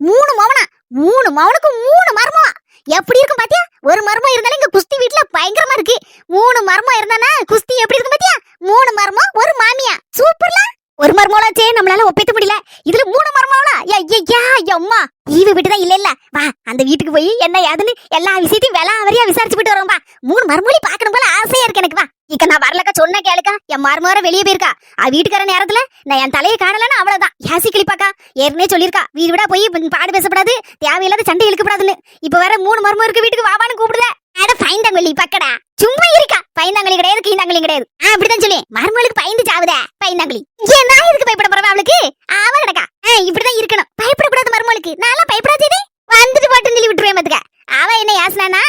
3 மவனா, 3 மவனுக்கு 3 மருமவா. எப்படி இருக்கும் பாத்தியா? ஒரு மருமம் இருந்தாலும் இங்க குஸ்தி வீட்டுல பயங்கரமா இருக்கு. 3 மருமம் இருந்தானா குஸ்தி எப்படி இருக்கும் பாத்தியா? 3 மருமம் ஒரு மாமியா. சூப்பர்ல. ஒரு மருமோளாச்சே நம்மளால ஒப்பிக்க முடியல. இதுல 3 மருமோளா? ஐயா அம்மா, ஈவு விட்டுதான் இல்ல இல்ல. வா அந்த வீட்டுக்கு போய் என்ன ஏதுன்னு எல்லா விஷயத்தையும் விலாவரியா விசாரிச்சு போட்டு வரோம்பா. 3 மருமொழி பாக்கணும் போல ஆசையா இருக்கு எனக்கு. வா இக்க நான் வரலக்கா, சொன்ன கேளுக்கா. என் மருமோர வெளியே போயிருக்கா. வீட்டுக்கார நேரத்துல நான் என் தலையை காணலன்னா அவ்வளவுதான் ஏசி கிளிப்பாக்கா. ஏற்கனவே சொல்லிருக்கா வீடு விடா போய் பாடு பேசப்படாது, தேவையில்லாத சண்டை இழுக்கப்படாதுன்னு. இப்ப வேற 3 மருமோ இருக்கு வீட்டுக்கு வாவான்னு கூப்பிடுத. அட பைந்தாங்கொல்லி பக்கடா, சும்மா இருக்கா. பைந்தாங்கொல்லி கிடையாது, கீந்தாங்கொல்லி கிடையாது. அப்படிதான் சொல்லி மருமகளுக்கு பயந்து சாவுத பைந்தாங்கொல்லி. ஏன் நான் இதுக்கு பயப்பட போறேன்? அவளுக்கு அவ கிடக்கா. இப்படிதான் இருக்கணும், பயப்படக்கூடாது மருமகளுக்கு. நான் பயப்படாதே, வந்துட்டு போட்டு சொல்லி விட்டுருவேன் பாத்துக்க. அவ என்ன யாசனா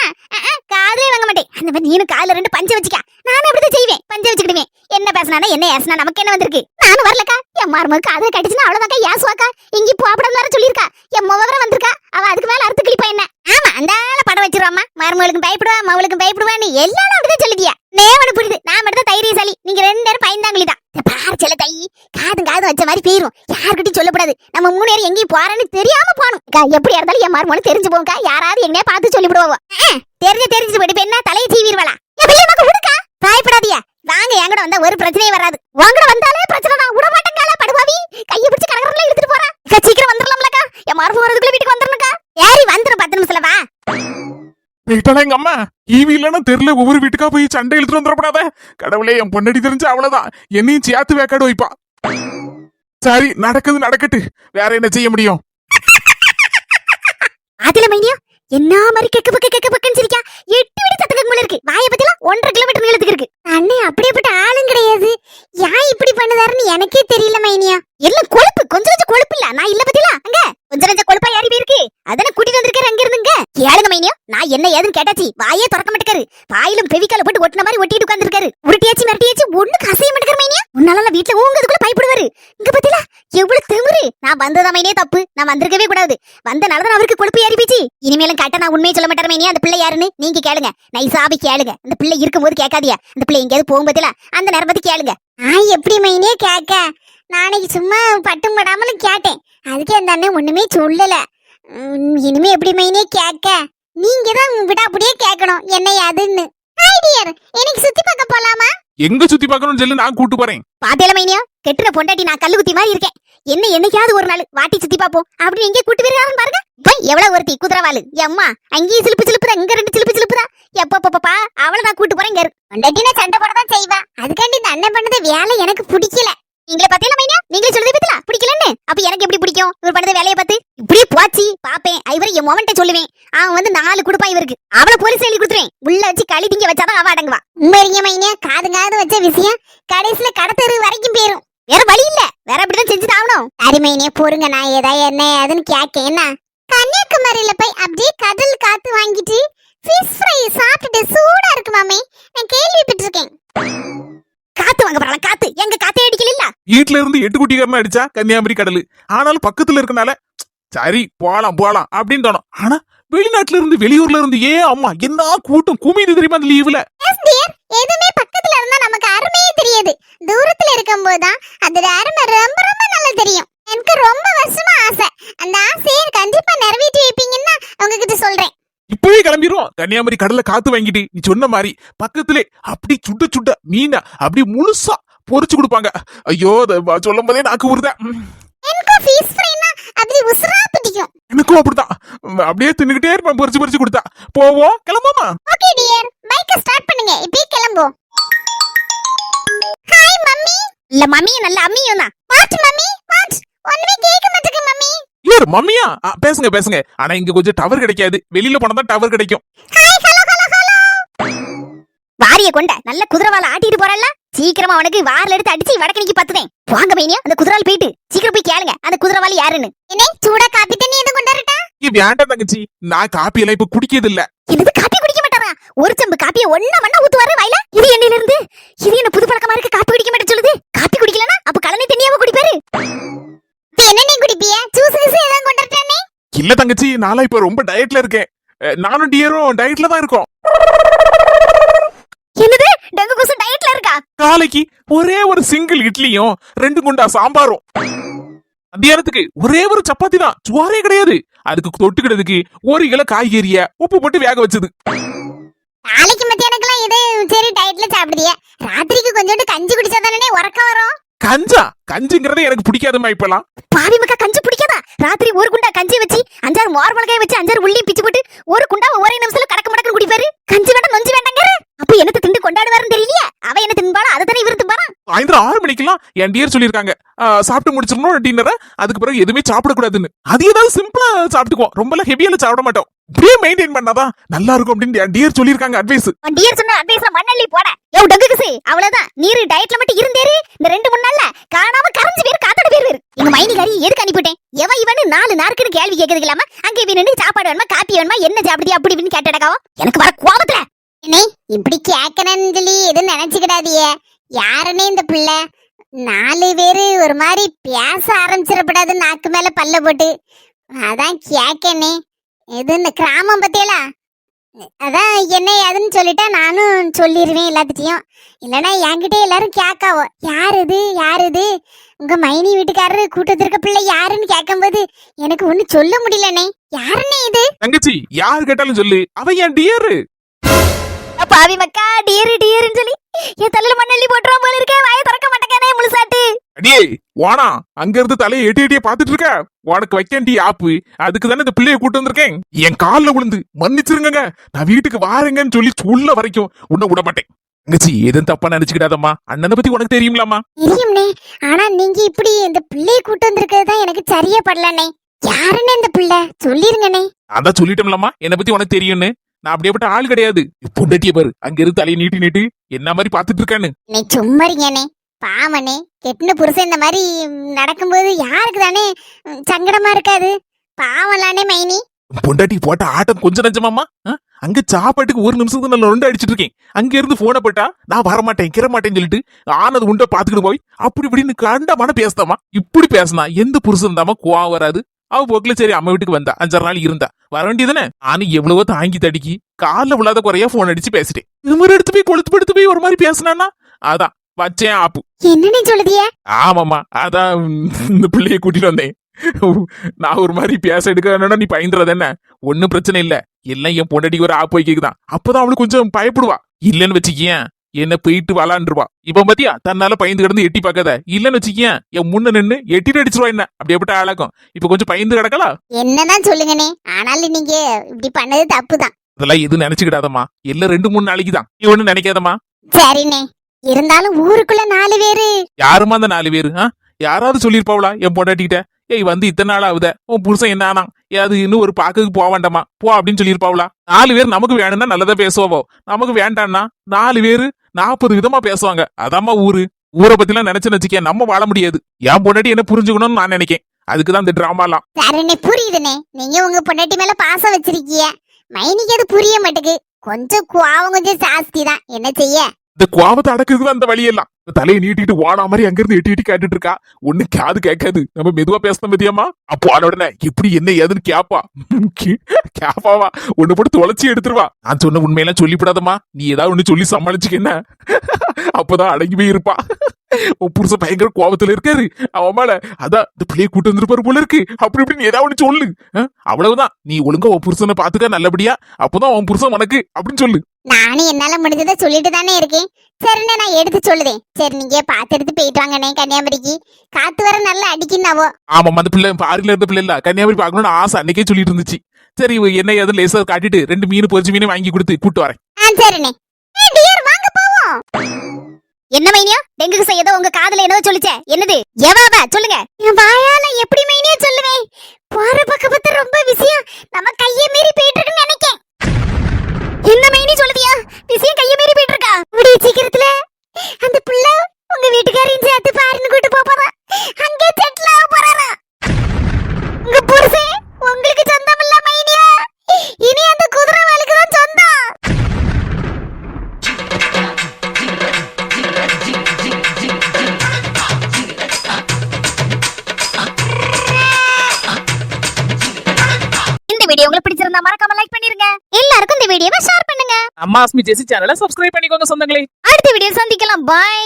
காதலே வாங்க மாட்டேன். அந்த மாதிரி நீனு காதுல 2 பஞ்ச வச்சுக்க. நானும் அப்படிதான் செய்வேன், பஞ்ச வச்சுக்கிடுவேன். என்ன பேசினா என்ன யாசனா நமக்கு என்ன வந்திருக்கு? நானும் வரலக்கா. என் மருமக காதுல கட்டிச்சுன்னா அவ்வளவுதாக்கா யாசுவாக்கா. இங்க போப்படாது வர சொல்லியிருக்கா. என் முவர வந்திருக்கா. அவ அதுக்கு மேல அறுத்து கிளிப்பா என்ன. ஆமா அந்த படம் வச்சிருவாமா. மருமகளுக்கும் பயப்படுவா, மவளுக்கும் பயப்படுவான்னு எல்லாரும் அப்படிதான் சொல்லிட்டியா. நேவனு புரியுது. நான் மட்டும் தான் தைரியசாலி, நீங்க 2 பேரும் பயந்தாங்களி தான். பாரு செல்ல தை, காது வச்ச மாதிரி போயிரும். யாருக்கிட்டையும் சொல்லக்கூடாது. நம்ம 3 பேரும் எங்கேயும் போறான்னு தெரியாம போகணும். எப்படி இருந்தாலும் என் மருமகளும் தெரிஞ்சு போங்கக்கா. யாராவது எங்கேயா பார்த்து சொல்லிவிடுவோம். தெரிஞ்சு போயிட்டு என்ன தலையை சீவிடுவாளா? உடுக்கா பயப்படாதியா. வாங்க என்கிட்ட வந்தா ஒரு பிரச்சனையும் வராது. உங்கட வந்தாலே பிரச்சனை தான். விட மாட்டேங்கால படுவாவி. கையை பிடிச்சு கடற்கரையில எடுத்துட்டு போறா. சீக்கிரம் வந்துடலாம்லக்கா. என் மருமக வரதுக்குள்ள வீட்டுக்கு வந்துடணுக்கா. ஏறி வந்துடும் 10 நிமிஷத்துல வா. போயிட்டாளா எங்க அம்மா? ஈவி இல்லன்னா தெரியல, ஒவ்வொரு வீட்டுக்கா போய் சண்டை இழுத்துட்டு வந்துடப்படாத. கடவுளே, என் பொண்ணடி தெரிஞ்சு அவ்வளவுதான். என்னையும் சேர்த்து வேக்காடு வைப்பா. சரி நடக்கட்டு, வேற என்ன செய்ய முடியும்? அதுல மைனியா என்ன மாதிரி கெக்க பக்கன்னு சிரிக்கா. 8 வீடு சத்தத்துக்கு மேல இருக்கு. வாயை பத்தில 1.5 கிலோமீட்டர் நீளத்துக்கு இருக்கு. அண்ணே அப்படியேப்பட்ட ஆளும் கிடையாது. ஏன் இப்படி பண்ணுதாருன்னு எனக்கே தெரியல மைனியா. எல்லாம் கொழுப்பு, கொஞ்சம் கொழுப்பு இல்ல. நான் இல்ல பத்தில அங்க கொஞ்சம் கொழுப்பா ஏறி போயிருக்கு. அதனை கூட்டிட்டு வந்திருக்காரு அங்க இருந்துங்க. கேளுங்க மைனியா, நான் என்ன ஏதுன்னு கேட்டாச்சு வாயே திறக்க மாட்டேக்காரு. வாயிலும் பெவிக்கால போட்டு ஒட்டின மாதிரி ஒட்டிட்டு உட்கார்ந்திருக்காரு. உருட்டியாச்சு மிரட்டியாச்சு ஒண்ணு கசைய மாட்டேக்காரு மைனியா. உன்னால வீட்டுல ஊங்கதுக்குள்ள பயப்படுவாரு. இங்க பத்தில எவ்வளவு திமிரு. நான் வந்ததா மைனியே தப்பு. நான் வந்திருக்கவே கூடாது. வந்தனாலதான் அவருக்கு கொழுப்பு ஏறி போச்சு. இனிமேலும் கேட்டா நான் உண்மையை சொல்ல மாட்டேன் மைனியா. அந்த பிள்ளை யாருன்னு நீங்க கேளுங்க. நைசாபி கேளுங்க. அந்த பிள்ளை இருக்கும்போது கேட்காதியா. அந்த பிள்ளை எங்கேயாவது போகும்போதுல அந்த நேரம் பத்தி கேளுங்க. எப்படி மைனியே கேட்க? நாளைக்கு சும்மா பட்டும் படாமலும் கேட்டேன். அதுக்கு அந்த அண்ணன் ஒண்ணுமே சொல்லல. இனிமே எப்படி மைனியே கேட்க? நீங்க தான் விடாப்படியே கேட்கணும் என்ன யாதுன்னு. டியர், எனக்கு சுத்தி பார்க்க போலாமா? எங்க சுத்தி பார்க்கணும்னு சொல்லி நான் கூட்டு போறேன். பாத்தேல மைனியா, கெட்டுற பொண்டாட்டி நான் கல்லு குத்தி மாதிரி இருக்கேன். என்னைக்காவது ஒரு நாள் வாட்டி சுத்தி பாப்போம் அப்படி எங்கே கூட்டு போயிருக்காருன்னு பாருங்க. போய் எவ்வளவு ஒருத்தி குதிரவாளு எம்மா, அங்கேயும் சிலுப்பு சிலுப்புதா, இங்க 2 சிலுப்பு சிலுப்புதா. எப்பப்பா அவளை நான் கூட்டு போறேன். பொண்டாட்டினா சண்டை போடதான் செய்வா. அதுக்காண்டி இந்த அண்ணன் பண்ணது வேலை எனக்கு பிடிக்கல. நீங்களே பாத்தீங்களா மைனியா, நீங்களே சொல்றதே பத்தில பிடிக்கலன்னு. அப்ப எனக்கு எப்படி பிடிக்கும்? இவர் பண்ணத வேலையை பார்த்து இப்படியே போச்சு பாப்பேன். இவரை என் மொமெண்ட்டை சொல்லுவேன். அவன் வந்து 4 கொடுப்பான் இவருக்கு. அவளை போலீஸ் எழுதி கொடுத்துருவேன். உள்ள வச்சு களி திங்க வச்சாதான் அவ அடங்குவா. உண்மைங்க மைனியா, காது வச்ச விஷயம் கடைசியில கடத்தெரு வரைக்கும் போயிரும். வேற வழி இல்ல, வேற அப்படிதான் செஞ்சுட்டு ஆகணும். அருமைனே பொறுங்க, நான் என்ன அதுன்னு கேட்க. என்ன கன்னியாகுமரியில போய் அப்படியே கடல் காத்து வாங்கிட்டு ஃபிஷ் ஃப்ரை சாப்பிட்டுட்டு சூடா இருக்கு மாமே. நான் கேள்விப்பட்டிருக்கேன். காத்து வாங்க போறாங்க. காத்து எங்க காத்தே அடிக்கல இல்ல. வீட்டுல இருந்து 8 குட்டிக்காரனா அடிச்சா கன்னியாகுமரி கடல். ஆனாலும் பக்கத்துல இருக்கனால சரி போலாம் அப்படின்னு தோணும். ஆனா வெளிநாட்டுல இருந்து வெளியூர்ல இருந்து அம்மா என்ன கூட்டம் குமிது தெரியுமா அந்த லீவுல. எதுவுமே பக்கத்துல இருந்தா நமக்கு அருமையே தெரியாது. தூரத்துல இருக்கும்போது தான் அதோட அருமை ரொம்ப ரொம்ப நல்லா தெரியும். எனக்கு ரொம்ப வருஷமா ஆசை. அந்த ஆசையை கண்டிப்பா நிறைவேற்றி வைப்பீங்கன்னா உங்ககிட்ட சொல்றேன். இப்பவே கிளம்பிரும். கன்னியாகுமரி கடல்ல காத்து வாங்கிட்டு நீ சொன்ன மாதிரி பக்கத்திலே அப்படி சுட்ட மீனை அப்படி முழுசா பொரிச்சு கொடுப்பாங்க. ஐயோ சொல்லும் போதே நாக்கு ஊறுதா. எனக்கு ஃபிஷ் ஃப்ரைனா அப்படி உசுரா பிடிக்கும். எனக்கும் அப்படிதான். அப்படியே தின்னுகிட்டே இருப்பேன் பொரிச்சு கொடுத்தா. போவோம், கிளம்புமா? ஓகே டியர், பைக்க ஸ்டார்ட் பண்ணுங்க. இப்பவே கிளம்புவோம். Hi mummy. இல்ல மம்மி, நல்ல அம்மியும் தான். What mummy what? ஒண்ணுமே கேட்க மாட்டேங்க மம்மி. யார் மம்மியா? பேசுங்க. ஆனா இங்க கொஞ்சம் டவர் கிடைக்காது. வெளியில போனா தான் டவர் கிடைக்கும். Hi hello. வாரிய கொண்ட நல்ல குதிரவால ஆட்டிட்டு போறல்ல. சீக்கிரமா அவனுக்கு வார்ல எடுத்து அடிச்சு வடக்கணிக்கு பத்துதேன். வாங்க மைனியா, அந்த குதிரவால் போயிட்டு சீக்கிரம் போய் கேளுங்க அந்த குதிரவாலி யாருன்னு. என்ன சூடா காப்பி தண்ணி எதுவும் கொண்டாருட்டா? வேண்டாம் தங்கச்சி, நான் காப்பி எல்லாம் இப்ப குடிக்கிறது இல்ல. இது காப்பி குடிக்க மாட்டாரா? ஒரு செம்பு காப்பியை ஒண்ணா ஊத்துவாரு வாயில. இது எண்ணில இருந்து இது என்ன புது பழக்கமா இருக்கு? காப்பி குடிக்க மாட்டேன்னு சொல்லுது. காப்பி குடிக்கலனா அப்ப கலனி தண்ணியாவ குடிப்பாரு. என்ன நீ குடிப்பிய? ஜூஸ் எல்லாம் கொண்டாருட்டானே. இல்ல தங்கச்சி, நாளா இப்ப ரொம்ப டயட்ல இருக்கேன். நானும் டியரும் டயட்ல தான் இருக்கோம். என்னது டங்கு குசு டயட்ல இருக்கா? காலைக்கு ஒரே ஒரு சிங்கிள் இட்லியும் 2 குண்டா சாம்பாரும். மத்தியானத்துக்கு ஒரே ஒரு சப்பாத்தி தான், சுவாரே கிடையாது. அதுக்கு தொட்டுக்கிறதுக்கு 1 கிலோ காய்கறிய உப்பு போட்டு வேக வச்சது. நாளைக்கு மத்தியானக்குலாம் இது சரி டயட்ல சாப்பிடுதிய. ராத்திரிக்கு கொஞ்சோண்டு கஞ்சி குடிச்சாதானே உறக்கம் வரும். கஞ்சிங்கிறதே எனக்கு பிடிக்காதுமா இப்பலாம். பாவி மக்கா, கஞ்சி பிடிக்காதா? ராத்திரி 1 குண்டா கஞ்சி வச்சு 5-6 மோர் மிளகாய் வச்சு 5-6 உள்ளி பிச்சு போட்டு 1 குண்டா ஒரே நிமிஷத்துல கடக்க மடக்கு குடிப்பாரு. கஞ்சி வேண்டாம் நொஞ்சி வேண்டாங்க. அப்ப என்னத்தை திண்டு கொண்டாடுவாருன்னு தெரியலையா? அவ என்ன தின்பாளா? அதை தானே இவரு தின்பாரா? சாயந்தரம் 6 மணிக்கெல்லாம் என் டியர் சொல்லிருக்காங்க சாப்பிட்டு முடிச்சிடணும் டின்னரை. அதுக்கு பிறகு எதுவுமே சாப்பிடக்கூடாதுன்னு. அது ஏதாவது சிம்பிளா சாப்பிட்டுக்குவோம், ரொம்ப ஹெவியால சாப்பிட மாட்டோம். இப்படியே மெயின்டைன் பண்ணாதான் நல்லா இருக்கும் அப்படின்னு என் டியர் சொல்லிருக்காங்க. அட்வைஸ் டியர் சொன்ன அட்வைஸ்ல மண்ணள்ளி போட. யோ டங்குகுசே, அவ்வளவுதான். நீரு டயட்ல மட்டும் இருந்தேரு. இந்த 2-3 நாள்ல காணாம கரஞ்சு பேர் காத்தட பேர். எங்க மைனிகாரி எதுக்கு அனுப்பிட்டேன்? இவனு 4 நாளுக்குன்னு கேள்வி கேட்கறது இல்லாம அங்கே நின்று சாப்பாடு வேணுமா காப்பி வேணுமா என்ன சாப்பிடுதி அப்படி இப்படின்னு கேட்டடக்காவோ. எனக்கு வர கோபத்துல என்ன இப்படி கேட்கணும்னு சொல்லி எதுவும் நினைச்சுக்கிடாதிய. யாருன்னே இந்த பிள்ளை 4 பேரு ஒரு மாதிரி பேச ஆரம்பிச்சிடப்படாது நாக்கு மேல பல்ல போட்டு. அதான் கேட்கனே. இது இந்த கிராமம் பத்தியலா, அதான் என்ன ஏதுன்னு சொல்லிட்டா நானும் சொல்லிடுவேன் எல்லாத்திட்டையும். இல்லைன்னா என்கிட்ட எல்லாரும் கேட்காவோ யார் இது உங்க மைனி வீட்டுக்காரரு கூட்டத்திருக்க பிள்ளை யாருன்னு கேட்கும்போது எனக்கு ஒண்ணு சொல்ல முடியலனே. யாருன்னே இது? தங்கச்சி யாரு கேட்டாலும் சொல்லு, அவ என் டியர். பாவி மக்கா, டியர்னு சொல்லி என் தலையில மண்ணள்ளி போட்டுருவோம் போல இருக்கே. வாயை திறக்க மாட்டேங்கானே முழுசாட்டு. அடியே வானா, அங்க இருந்து தலையை எட்டியே பாத்துட்டு இருக்க. உனக்கு வைக்கண்டி ஆப்பு. அதுக்கு தானே இந்த பிள்ளைய கூட்டு வந்திருக்கேன். என் கால்ல விழுந்து மன்னிச்சிருங்க, நான் வீட்டுக்கு வாருங்கன்னு சொல்லி சொல்ல வரைக்கும் உன்னை விட மாட்டேன். தங்கச்சி எதுவும் தப்பா நினைச்சுக்கிடாதம்மா. அண்ணனை பத்தி உனக்கு தெரியும்லாமா? தெரியும்னே. ஆனா நீங்க இப்படி இந்த பிள்ளைய கூட்டு வந்திருக்கிறது தான் எனக்கு சரியா படலனே. யாருன்னு இந்த பிள்ளை சொல்லிருங்கனே. அதான் சொல்லிட்டோம்லாமா, என்னை பத்தி உனக்கு தெரியும்னு. நான் அப்படியேப்பட்ட ஆள் கிடையாது. பொண்டாட்டிய பாரு, அங்க இருந்து தலையை நீட்டு என்ன மாதிரி பாத்துட்டு இருக்கான்னு. நீ சும்மாரிங்கனே. பாவனே, கெட்டின புருஷன் இந்த மாதிரி நடக்கும்போது யாருக்கு தானே சங்கடமா இருக்காது? பாவம்லானே மைனி. பொண்டாட்டி போட்ட ஆட்டம் கொஞ்சம் நஞ்சமாமா. அங்க சாப்பாட்டுக்கு 1 நிமிஷத்துக்கு நான் 2 அடிச்சிட்டு இருக்கேன். அங்க இருந்து போன போட்டா நான் வரமாட்டேன் கிரமாட்டேன்னு சொல்லிட்டு ஆனது உண்ட பாத்துக்கிட்டு போய் அப்படி இப்படின்னு கண்டமான பேசுதாமா. இப்படி பேசினா எந்த புருஷன் தாமா கோவம் வராது? அவ போக்குல சரி அம்மா வீட்டுக்கு வந்தா 5-6 நாள் இருந்தா வர வேண்டியதானே. நானும் எவ்வளவோ தாங்கி தடுக்கி கால விழாத குறையா போன் அடிச்சு பேசிட்டேன். இது மாதிரி எடுத்து போய் கொளுத்து படுத்து போய் ஒரு மாதிரி பேசினானா அதான் வச்சேன் ஆப்பு. என்னன்னு சொல்லுதிய? ஆமாமா, அதான் இந்த பிள்ளைய கூட்டிட்டு வந்தேன். நான் ஒரு மாதிரி பேச எடுக்க நீ பயந்துறது என்ன? ஒன்னும் பிரச்சனை இல்ல. எல்லாம் என் பொண்டாட்டிக்கு ஒரு ஆப்பு வைக்குதான். அப்பதான் அவளுக்கு கொஞ்சம் பயப்படுவா. இல்லன்னு வச்சுக்கியேன் என்ன போயிட்டு வளாண்டுருவா. இப்ப பாத்தியா தன்னால பயந்து கிடந்து எட்டி பார்க்காத. இல்லன்னு வச்சுக்கியேன் என் முன்ன நின்னு எட்டிட்டு அடிச்சிருவா என்ன. அப்படியேப்பட்ட ஆளாக்கும். இப்ப கொஞ்சம் பயந்து கிடக்கலாம். என்னதான் சொல்லுங்கண்ணே, ஆனாலும் நீங்க இப்படி பண்ணது தப்புதான். அதெல்லாம் எதுவும் நினைச்சுக்கிடாதம்மா. எல்லாம் 2-3 நாளைக்கு தான். நீ ஒண்ணு நினைக்காதம்மா. சரிண்ணே, இருந்தாலும் ஊருக்குள்ள 4 பேரு. யாருமா அந்த 4 பேரு? யாராவது சொல்லிருப்பாவளா என் பொண்டாட்டிக்கிட்ட? ஏய் வந்து இத்தனை நாள் ஆகுத உன் புருஷன் என்ன ஆனா அது இன்னும் ஒரு பாக்குக்கு போக வேண்டாமா போ அப்படின்னு சொல்லியிருப்பாவளா? 4 பேர் நமக்கு வேணும்னா நல்லதா பேசுவோம். நமக்கு வேண்டாம்னா 4 பேரு 40 விதமா பேசுவாங்க. அதாம்மா ஊரு. ஊரை பத்திலாம் நினைச்சு வச்சுக்க நம்ம வாழ முடியாது. என் பொண்டாட்டி என்ன புரிஞ்சுக்கணும்னு நான் நினைக்கேன். அதுக்குதான் இந்த டிராமாலாம். சரிண்ணே, புரியுதுண்ணே. நீங்க உங்க பொண்டாட்டி மேல பாசம் வச்சிருக்கீங்க. மைனிக்கு அது புரிய மாட்டேங்குது. கொஞ்சம் கோவம் கொஞ்சம் ஜாஸ்தி தான். என்ன செய்ய? இந்த கோவத்தை அடக்குறதுக்கு அந்த வழியெல்லாம். தலையை நீட்டிட்டு ஓனா மாதிரி அங்கிருந்து எட்டி எட்டி கேட்டுட்டு இருக்கா. ஒண்ணு காது கேட்காது. நம்ம மெதுவா பேசணும் பத்தியம்மா. அப்போ ஆன உடனே எப்படி என்ன ஏதுன்னு கேப்பா. கேப்பாவா ஒண்ணு போட்டு தொலைச்சி எடுத்துருவா. நான் சொன்ன உண்மையெல்லாம் சொல்லிவிடாதம்மா. நீ ஏதாவது ஒண்ணு சொல்லி சமாளிச்சுக்க என்ன. அப்பதான் அடங்கி போய் இருப்பா. உன் புருஷன் பயங்கர கோபத்துல இருக்காரு அவன் மேல. அதான் இந்த பிள்ளைய கூட்டு வந்துருப்பாரு போல இருக்கு. அப்படி இப்படின்னு ஏதாவது ஒண்ணு சொல்லு. அவ்வளவுதான். நீ ஒழுங்கா உன் புருஷனை பாத்துக்க நல்லபடியா. அப்பதான் உன் புருஷன் உனக்கு அப்படின்னு சொல்லு. நானும் என்னால முடிஞ்சதை சொல்லிட்டு தானே இருக்கேன். சரிண்ணே, நான் எடுத்து சொல்லுதேன். சரி, நீங்க பாத்து எடுத்து போயிட்டு வாங்கண்ணே கன்னியாகுமரிக்கு. காத்து வர நல்லா அடிக்குன்னாவோ. ஆமா அந்த பிள்ளை பாரில இருந்த பிள்ளை இல்ல கன்னியாகுமரி பாக்கணும்னு ஆசை அன்னைக்கே சொல்லிட்டு இருந்துச்சு. சரி என்ன ஏதாவது லேசா காட்டிட்டு 2 மீன் பொரிச்சு மீன் வாங்கி கொடுத்து கூட்டு வரேன். சரிண்ணே. வாங்க போவோம். என்ன மைனியா, டெங்குக்கு செய்யதோ உங்க காதுல என்னவோ சொல்லுச்சே, என்னது? எவாவா சொல்லுங்க. என் வாயால எப்படி மைனியா சொல்லுவேன்? போற பக்கத்து ரொம்ப விஷயம் நம்ம கையை மீறி போயிட்டு இருக்குன்னு நினைக்கேன். என்ன மைனி சொல்லுதியா? விஷயம் கையை மீறி போயிட்டு இருக்கா? இப்படி சீக்கிரத்துல அந்த புள்ள உங்க வீட்டுக்காரையும் சேர்த்து பாருன்னு கூட்டு போறா. அங்கே செட்டில் ஆக போறாரா? உங்க புருஷன் உங்களுக்கு சொந்தம் இல்ல மைனியா. இனி அந்த குதிரை வேலைக்கு தான் சொந்தம். வீடியோ உங்களுக்கு பிடிச்சிருந்தா மறக்காம லைக் பண்ணிருங்க. எல்லாருக்கும் இந்த வீடியோவை ஷேர் பண்ணுங்க. அம்மா அஸ்மி ஜெசி சேனலை சப்ஸ்கிரைப் பண்ணிக்கோங்க சொந்தங்களே. அடுத்த வீடியோ சந்திக்கலாம். பை.